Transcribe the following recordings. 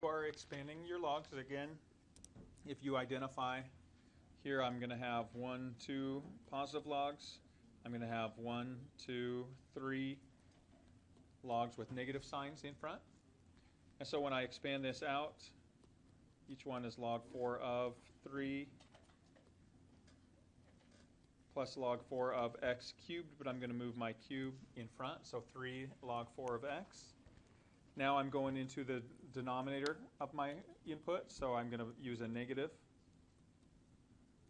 You are expanding your logs again. If you identify here, I'm going to have 1, 2 positive logs. I'm going to have 1, 2, 3 logs with negative signs in front. And so when I expand this out, each one is log 4 of 3 plus log 4 of x cubed, but I'm going to move my cube in front, so 3 log 4 of x. Now I'm going into the denominator of my input, so I'm going to use a negative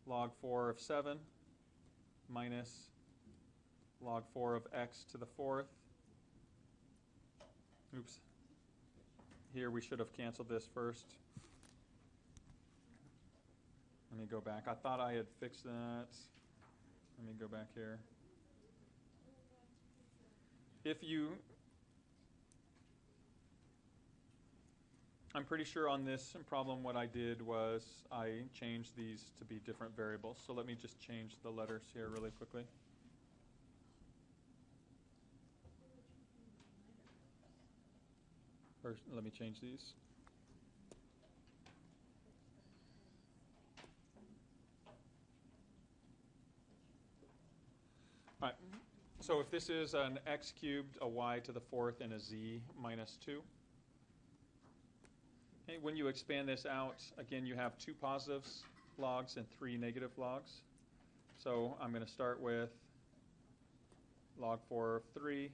log 4 of 7 minus log 4 of x to the 4th. Oops. Here we should have canceled this first. Let me go back. I thought I had fixed that. Let me go back here. I'm pretty sure on this problem what I did was I changed these to be different variables. So let me just change the letters here really quickly. First, let me change these. All right. So if this is an x cubed, a y to the 4th, and a z minus 2. Okay, when you expand this out, again, you have 2 positives logs and 3 negative logs. So I'm going to start with log 4 of 3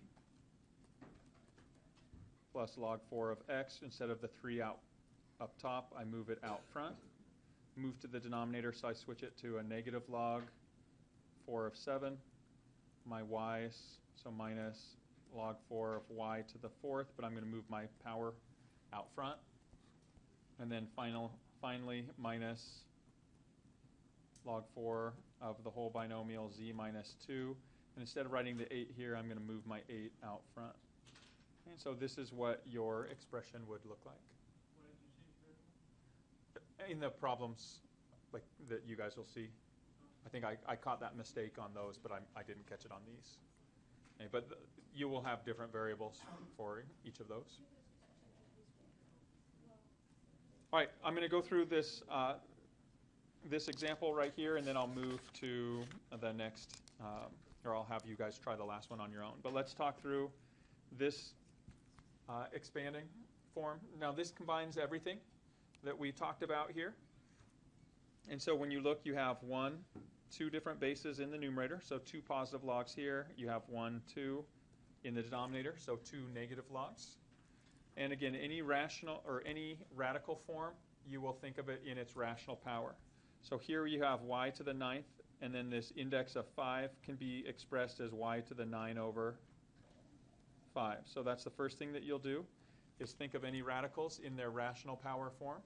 plus log 4 of x. Instead of the 3 out up top, I move it out front. Move to the denominator, so I switch it to a negative log 4 of 7. My y's, so minus log 4 of y to the 4th, but I'm going to move my power out front. And then finally minus log 4 of the whole binomial z minus 2. And instead of writing the 8 here, I'm going to move my 8 out front. And so this is what your expression would look like. What did you change? In the problems like that you guys will see. I think I caught that mistake on those, but I didn't catch it on these. Okay, but you will have different variables for each of those. All right, I'm going to go through this this example right here, and then I'll move to the next, or I'll have you guys try the last one on your own. But let's talk through this expanding form. Now this combines everything that we talked about here. And so when you look, you have 2 different bases in the numerator, so 2 positive logs here. You have 1, 2 in the denominator, so 2 negative logs. And again, any rational or any radical form, you will think of it in its rational power. So here you have y to the 9th, and then this index of 5 can be expressed as y to the 9 over 5. So that's the first thing that you'll do, is think of any radicals in their rational power form.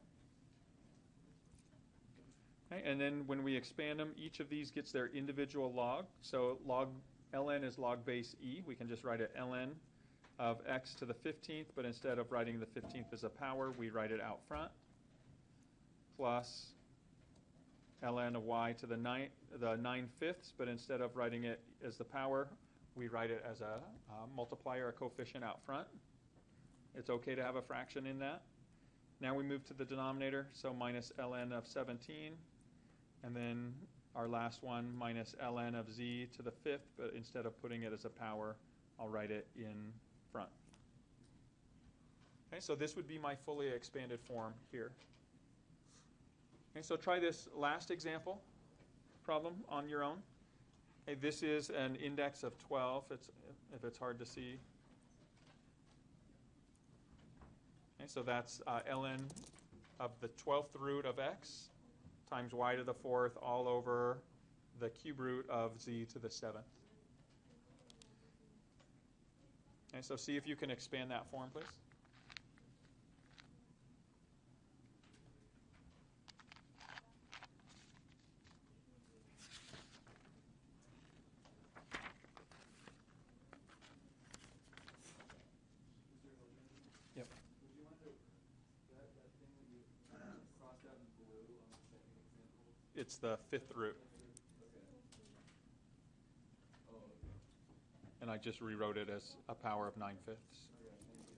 Okay, and then when we expand them, each of these gets their individual log. So ln is log base e. We can just write it ln of x to the 15th, but instead of writing the 15th as a power, we write it out front, plus ln of y to the 9/5, but instead of writing it as the power, we write it as a multiplier, a coefficient out front. It's okay to have a fraction in that. Now we move to the denominator, so minus ln of 17, and then our last one, minus ln of z to the 5th, but instead of putting it as a power, I'll write it in front. Okay, so this would be my fully expanded form here. Okay, so try this last example problem on your own. Okay, this is an index of 12, if it's hard to see. Okay, so that's ln of the 12th root of x times y to the 4th all over the cube root of z to the 7th. Okay, so see if you can expand that form, please. Yep. Would you want that thing that you crossed out in blue on the second example? It's the 5th root. Okay. Oh, okay. And I just rewrote it as a power of 9/5. Okay, thank you.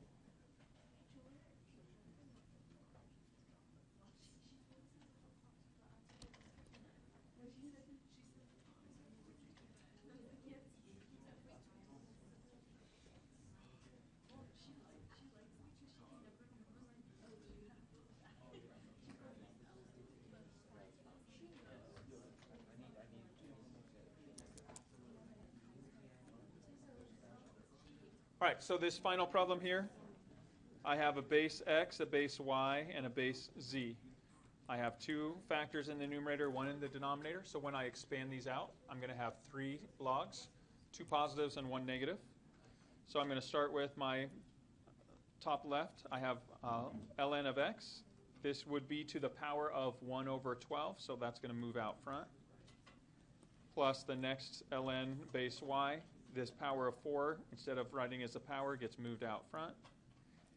All right, so this final problem here, I have a base x, a base y, and a base z. I have two factors in the numerator, one in the denominator. So when I expand these out, I'm going to have 3 logs, 2 positives and 1 negative. So I'm going to start with my top left. I have ln of x. This would be to the power of 1 over 12, so that's going to move out front. Plus the next ln base y. This power of 4, instead of writing as a power, gets moved out front.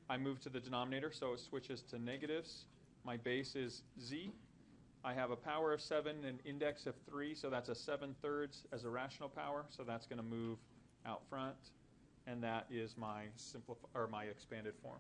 I move to the denominator, so it switches to negatives. My base is z. I have a power of 7 and index of 3, so that's a 7/3 as a rational power, so that's going to move out front. And that is my my expanded form.